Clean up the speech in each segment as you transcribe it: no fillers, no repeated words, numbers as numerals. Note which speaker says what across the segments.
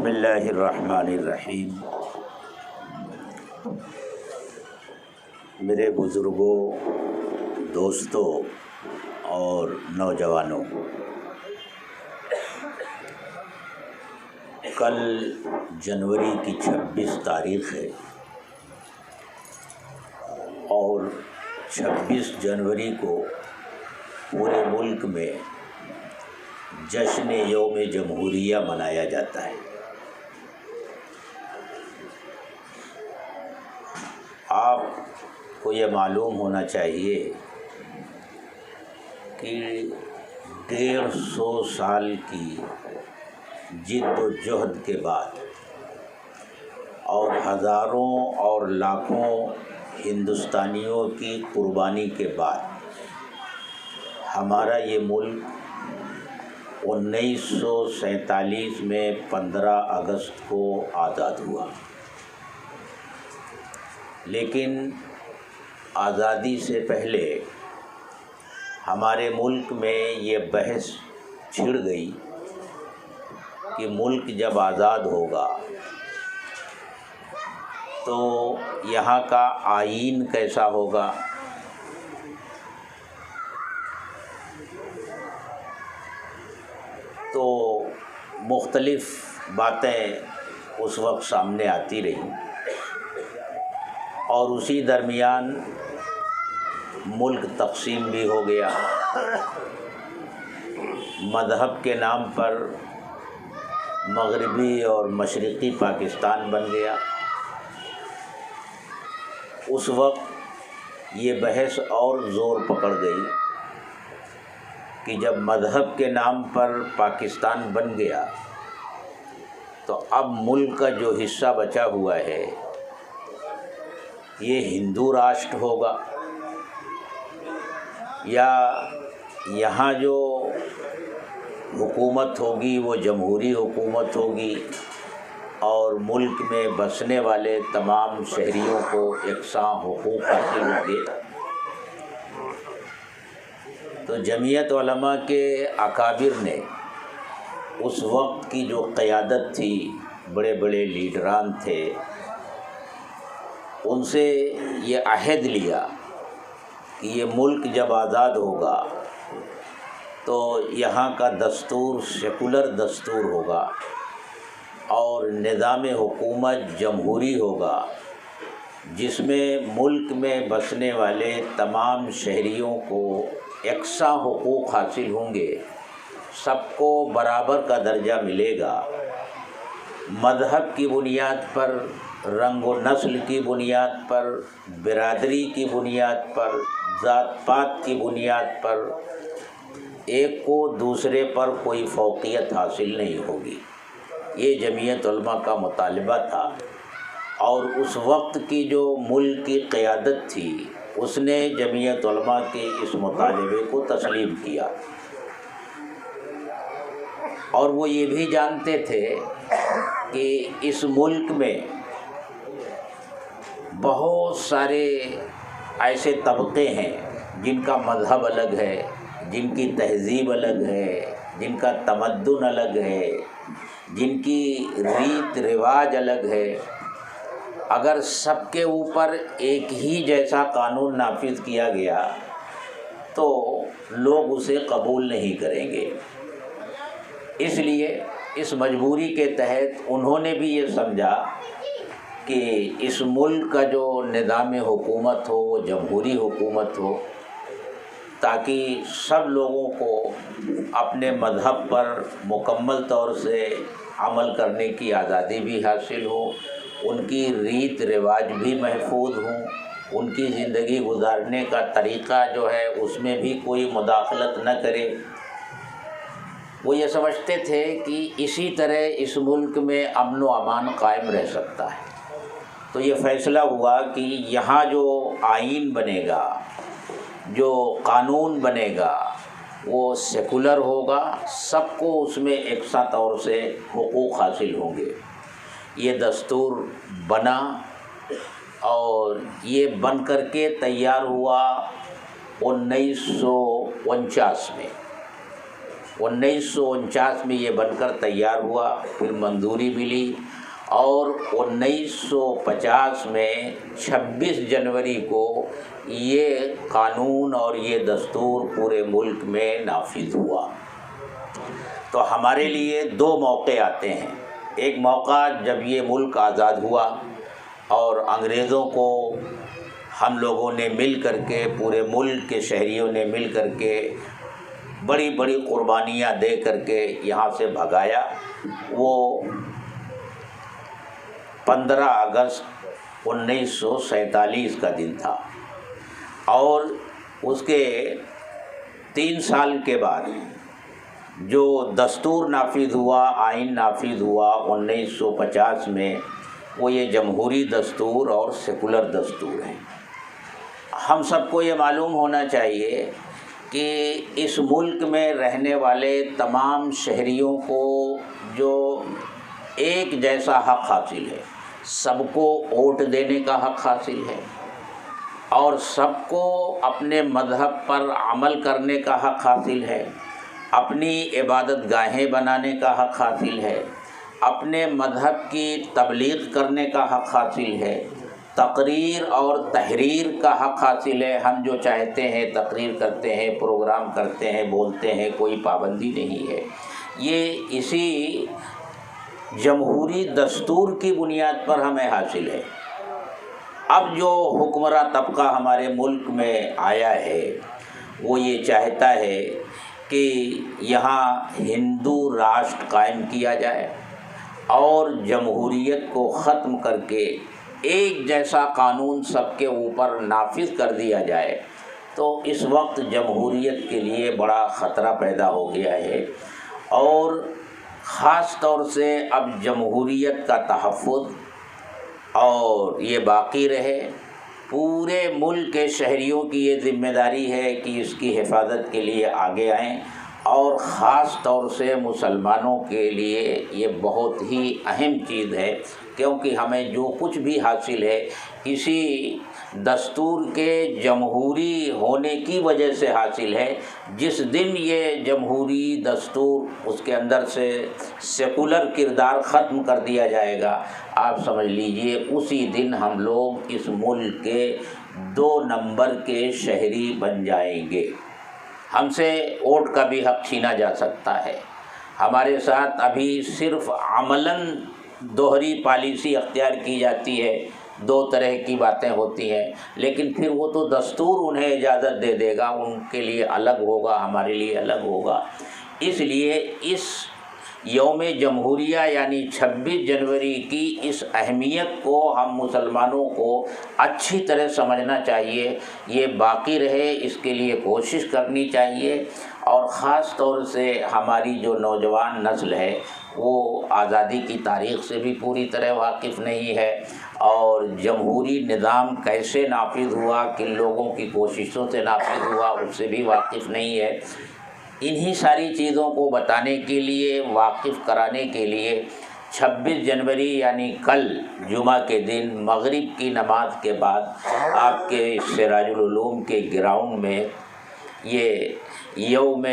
Speaker 1: بسم اللہ الرحمن الرحیم۔ میرے بزرگوں، دوستوں اور نوجوانوں، کل جنوری کی 26 تاریخ ہے اور 26 جنوری کو پورے ملک میں جشن یوم جمہوریہ منایا جاتا ہے۔ آپ کو یہ معلوم ہونا چاہیے کہ 150 سال کی جد و جہد کے بعد اور ہزاروں اور لاکھوں ہندوستانیوں کی قربانی کے بعد ہمارا یہ ملک 1947 میں 15 اگست کو آزاد ہوا، لیکن آزادی سے پہلے ہمارے ملک میں یہ بحث چھڑ گئی کہ ملک جب آزاد ہوگا تو یہاں کا آئین کیسا ہوگا، تو مختلف باتیں اس وقت سامنے آتی رہیں اور اسی درمیان ملک تقسیم بھی ہو گیا، مذہب کے نام پر مغربی اور مشرقی پاکستان بن گیا۔ اس وقت یہ بحث اور زور پکڑ گئی کہ جب مذہب کے نام پر پاکستان بن گیا تو اب ملک کا جو حصہ بچا ہوا ہے یہ ہندو راشٹر ہوگا یا یہاں جو حکومت ہوگی وہ جمہوری حکومت ہوگی اور ملک میں بسنے والے تمام شہریوں کو یکساں حقوق حاصل ہوں گے۔ تو جمعیت علماء کے اکابر نے اس وقت کی جو قیادت تھی، بڑے بڑے لیڈران تھے، ان سے یہ عہد لیا کہ یہ ملک جب آزاد ہوگا تو یہاں کا دستور سیکولر دستور ہوگا اور نظام حکومت جمہوری ہوگا، جس میں ملک میں بسنے والے تمام شہریوں کو یکساں حقوق حاصل ہوں گے، سب کو برابر کا درجہ ملے گا، مذہب کی بنیاد پر، رنگ و نسل کی بنیاد پر، برادری کی بنیاد پر، ذات پات کی بنیاد پر ایک کو دوسرے پر کوئی فوقیت حاصل نہیں ہوگی۔ یہ جمعیت علماء کا مطالبہ تھا اور اس وقت کی جو ملک کی قیادت تھی اس نے جمعیت علماء کے اس مطالبے کو تسلیم کیا، اور وہ یہ بھی جانتے تھے کہ اس ملک میں بہت سارے ایسے طبقے ہیں جن کا مذہب الگ ہے، جن کی تہذیب الگ ہے، جن کا تمدن الگ ہے، جن کی ریت رواج الگ ہے۔ اگر سب کے اوپر ایک ہی جیسا قانون نافذ کیا گیا تو لوگ اسے قبول نہیں کریں گے۔ اس لیے اس مجبوری کے تحت انہوں نے بھی یہ سمجھا کہ اس ملک کا جو نظام حکومت ہو وہ جمہوری حکومت ہو، تاکہ سب لوگوں کو اپنے مذہب پر مکمل طور سے عمل کرنے کی آزادی بھی حاصل ہو، ان کی ریت رواج بھی محفوظ ہوں، ان کی زندگی گزارنے کا طریقہ جو ہے اس میں بھی کوئی مداخلت نہ کرے۔ وہ یہ سمجھتے تھے کہ اسی طرح اس ملک میں امن و امان قائم رہ سکتا ہے۔ تو یہ فیصلہ ہوا کہ یہاں جو آئین بنے گا، جو قانون بنے گا، وہ سیکولر ہوگا، سب کو اس میں یکساں طور سے حقوق حاصل ہوں گے۔ یہ دستور بنا اور یہ بن کر کے تیار ہوا 1949 میں۔ 1949 میں یہ بن کر تیار ہوا، پھر منظوری ملی، اور 1950 میں 26 جنوری کو یہ قانون اور یہ دستور پورے ملک میں نافذ ہوا۔ تو ہمارے لیے دو موقع آتے ہیں، ایک موقع جب یہ ملک آزاد ہوا اور انگریزوں کو ہم لوگوں نے مل کر کے، پورے ملک کے شہریوں نے مل کر کے بڑی بڑی قربانیاں دے کر کے یہاں سے بھگایا۔ وہ 15 اگست 1947 کا دن تھا، اور اس کے 3 سال کے بعد جو دستور نافذ ہوا، آئین نافذ ہوا 1950 میں، وہ یہ جمہوری دستور اور سیکولر دستور ہے۔ ہم سب کو یہ معلوم ہونا چاہیے کہ اس ملک میں رہنے والے تمام شہریوں کو جو ایک جیسا حق حاصل ہے، سب کو ووٹ دینے کا حق حاصل ہے، اور سب کو اپنے مذہب پر عمل کرنے کا حق حاصل ہے، اپنی عبادت گاہیں بنانے کا حق حاصل ہے، اپنے مذہب کی تبلیغ کرنے کا حق حاصل ہے، تقریر اور تحریر کا حق حاصل ہے۔ ہم جو چاہتے ہیں تقریر کرتے ہیں، پروگرام کرتے ہیں، بولتے ہیں، کوئی پابندی نہیں ہے۔ یہ اسی جمہوری دستور کی بنیاد پر ہمیں حاصل ہے۔ اب جو حکمراں طبقہ ہمارے ملک میں آیا ہے، وہ یہ چاہتا ہے کہ یہاں ہندو راشٹر قائم کیا جائے اور جمہوریت کو ختم کر کے ایک جیسا قانون سب کے اوپر نافذ کر دیا جائے۔ تو اس وقت جمہوریت کے لیے بڑا خطرہ پیدا ہو گیا ہے، اور خاص طور سے اب جمہوریت کا تحفظ اور یہ باقی رہے۔ پورے ملک کے شہریوں کی یہ ذمہ داری ہے کہ اس کی حفاظت کے لیے آگے آئیں، اور خاص طور سے مسلمانوں کے لیے یہ بہت ہی اہم چیز ہے، کیونکہ ہمیں جو کچھ بھی حاصل ہے اسی دستور کے جمہوری ہونے کی وجہ سے حاصل ہے۔ جس دن یہ جمہوری دستور اس کے اندر سے سیکولر کردار ختم کر دیا جائے گا، آپ سمجھ لیجئے اسی دن ہم لوگ اس ملک کے 2 نمبر کے شہری بن جائیں گے۔ ہم سے ووٹ کا بھی حق چھینا جا سکتا ہے۔ ہمارے ساتھ ابھی صرف عملاً دوہری پالیسی اختیار کی جاتی ہے، 2 طرح کی باتیں ہوتی ہیں، لیکن پھر وہ تو دستور انہیں اجازت دے دے گا، ان کے لیے الگ ہوگا، ہمارے لیے الگ ہوگا۔ اس لیے اس یوم جمہوریہ یعنی 26 جنوری کی اس اہمیت کو ہم مسلمانوں کو اچھی طرح سمجھنا چاہیے، یہ باقی رہے اس کے لیے کوشش کرنی چاہیے، اور خاص طور سے ہماری جو نوجوان نسل ہے وہ آزادی کی تاریخ سے بھی پوری طرح واقف نہیں ہے، اور جمہوری نظام کیسے نافذ ہوا، کن لوگوں کی کوششوں سے نافذ ہوا، اس سے بھی واقف نہیں ہے۔ انہی ساری چیزوں کو بتانے کے لیے، واقف کرانے کے لیے 26 جنوری یعنی کل جمعہ کے دن مغرب کی نماز کے بعد آپ کے سراج العلوم کے گراؤنڈ میں یہ یوم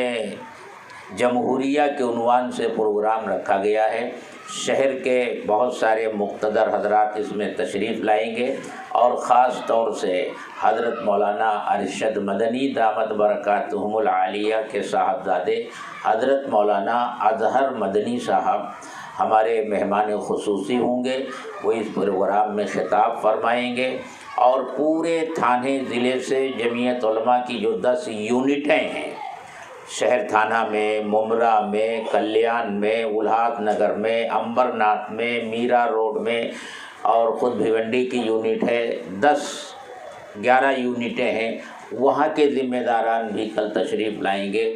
Speaker 1: جمہوریہ کے عنوان سے پروگرام رکھا گیا ہے۔ شہر کے بہت سارے مقتدر حضرات اس میں تشریف لائیں گے، اور خاص طور سے حضرت مولانا ارشد مدنی دامت برکاتہم العالیہ کے صاحبزادے حضرت مولانا اظہر مدنی صاحب ہمارے مہمان خصوصی ہوں گے۔ وہ اس پروگرام میں خطاب فرمائیں گے، اور پورے تھانے ضلع سے جمعیت علماء کی جو 10 یونٹیں ہیں، شہر تھانہ میں، ممرہ میں، کلیان میں، الہات نگر میں، امبرناتھ میں، میرا روڈ میں، اور خود بھیونڈی کی یونٹ ہے، 11 یونٹیں ہیں، وہاں کے ذمہ داران بھی کل تشریف لائیں گے۔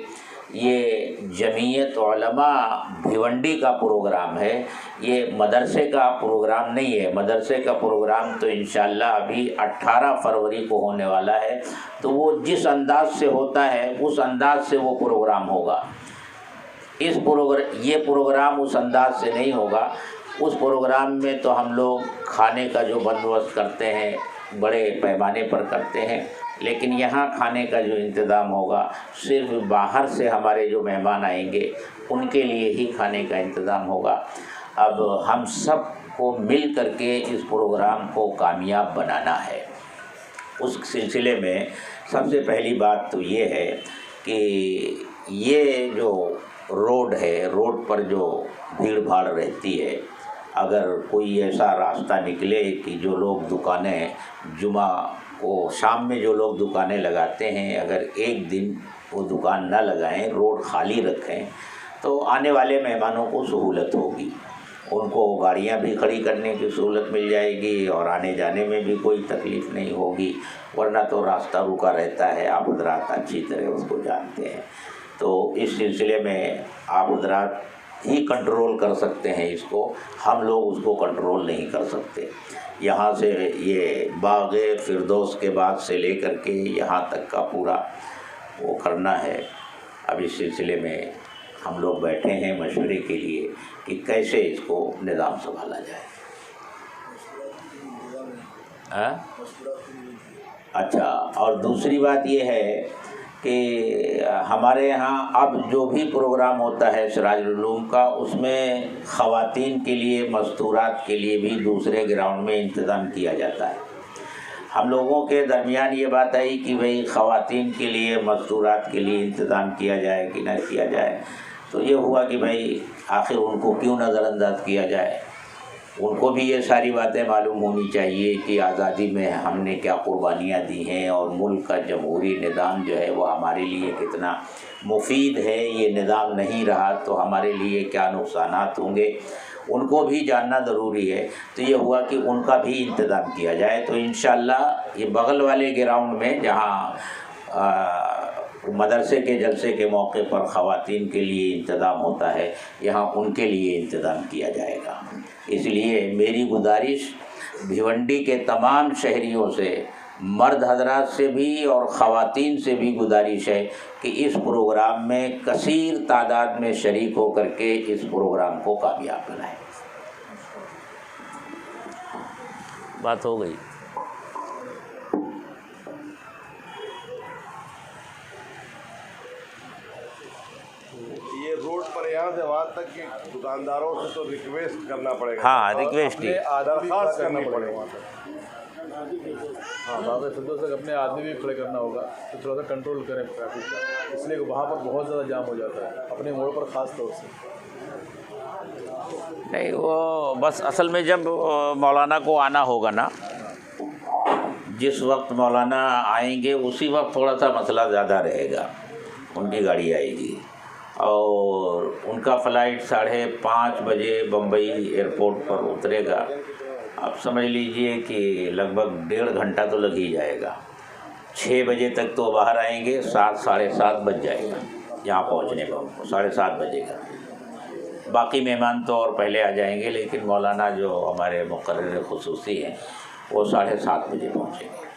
Speaker 1: یہ جمعیت علماء بھیونڈی کا پروگرام ہے، یہ مدرسے کا پروگرام نہیں ہے۔ مدرسے کا پروگرام تو انشاءاللہ ابھی 18 فروری کو ہونے والا ہے، تو وہ جس انداز سے ہوتا ہے اس انداز سے وہ پروگرام ہوگا۔ یہ پروگرام اس انداز سے نہیں ہوگا۔ اس پروگرام میں تو ہم لوگ کھانے کا جو بندوبست کرتے ہیں بڑے پیمانے پر کرتے ہیں، لیکن یہاں کھانے کا جو انتظام ہوگا صرف باہر سے ہمارے جو مہمان آئیں گے ان کے لیے ہی کھانے کا انتظام ہوگا۔ اب ہم سب کو مل کر کے اس پروگرام کو کامیاب بنانا ہے۔ اس سلسلے میں سب سے پہلی بات تو یہ ہے کہ یہ جو روڈ ہے، روڈ پر جو بھیڑ بھاڑ رہتی ہے، اگر کوئی ایسا راستہ نکلے کہ جو لوگ دکانیں جمعہ کو شام میں جو لوگ دکانیں لگاتے ہیں، اگر ایک دن وہ دکان نہ لگائیں، روڈ خالی رکھیں، تو آنے والے مہمانوں کو سہولت ہوگی، ان کو گاڑیاں بھی کھڑی کرنے کی سہولت مل جائے گی اور آنے جانے میں بھی کوئی تکلیف نہیں ہوگی، ورنہ تو راستہ رکا رہتا ہے، آپ حضرات اچھی طرح اس کو جانتے ہیں۔ تو اس سلسلے میں آپ حضرات ہی کنٹرول کر سکتے ہیں اس کو، ہم لوگ اس کو کنٹرول نہیں کر سکتے۔ یہاں سے یہ باغ فردوس کے بعد سے لے کر کے یہاں تک کا پورا وہ کرنا ہے۔ اب اس سلسلے میں ہم لوگ بیٹھے ہیں مشورے کے لیے کہ کیسے اس کو نظام سنبھالا جائے۔ اچھا، اور دوسری بات یہ ہے کہ ہمارے یہاں اب جو بھی پروگرام ہوتا ہے سراج العلوم کا، اس میں خواتین کے لیے مستورات کے لیے بھی دوسرے گراؤنڈ میں انتظام کیا جاتا ہے۔ ہم لوگوں کے درمیان یہ بات آئی کہ بھئی خواتین کے لیے مستورات کے لیے انتظام کیا جائے کہ نہ کیا جائے، تو یہ ہوا کہ بھئی آخر ان کو کیوں نظر انداز کیا جائے، ان کو بھی یہ ساری باتیں معلوم ہونی چاہیے کہ آزادی میں ہم نے کیا قربانیاں دی ہیں اور ملک کا جمہوری نظام جو ہے وہ ہمارے لیے کتنا مفید ہے، یہ نظام نہیں رہا تو ہمارے لیے کیا نقصانات ہوں گے، ان کو بھی جاننا ضروری ہے۔ تو یہ ہوا کہ ان کا بھی انتظام کیا جائے۔ تو انشاءاللہ یہ بغل والے گراؤنڈ میں جہاں مدرسے کے جلسے کے موقع پر خواتین کے لیے انتظام ہوتا ہے، یہاں ان کے لیے انتظام کیا جائے گا۔ اس لیے میری گزارش بھیونڈی کے تمام شہریوں سے، مرد حضرات سے بھی اور خواتین سے بھی گزارش ہے کہ اس پروگرام میں کثیر تعداد میں شریک ہو کر کے اس پروگرام کو کامیاب بنائیں۔ بات ہو گئی۔
Speaker 2: یہ روڈ پر یہاں سے وہاں تک کہ دکانداروں سے تو ریکویسٹ کرنا پڑے گا،
Speaker 1: ہاں ریکویسٹ ہی،
Speaker 2: درخواست کرنی پڑے گا۔
Speaker 3: ہاں باغ فردوس تک اپنے آدمی بھی کھڑے کرنا ہوگا، تو تھوڑا سا کنٹرول کریں ٹریفک کا، اس لیے کہ وہاں پر بہت زیادہ جام ہو جاتا ہے اپنے موڑ پر خاص طور سے۔
Speaker 1: نہیں وہ بس اصل میں جب مولانا کو آنا ہوگا نا، جس وقت مولانا آئیں گے اسی وقت تھوڑا سا مسئلہ زیادہ رہے گا، ان کی گاڑی آئے گی اور ان کا فلائٹ 5:30 بجے بمبئی ایئرپورٹ پر اترے گا۔ اب سمجھ لیجئے کہ لگ بھگ 1.5 گھنٹہ تو لگ ہی جائے گا۔ 6 بجے تک تو باہر آئیں گے، 7 ساڑھے 7 بج جائے گا یہاں پہنچنے میں، 7:30 بجے گا۔ باقی مہمان تو اور پہلے آ جائیں گے، لیکن مولانا جو ہمارے مقرر خصوصی ہیں وہ 7:30 بجے پہنچیں گے۔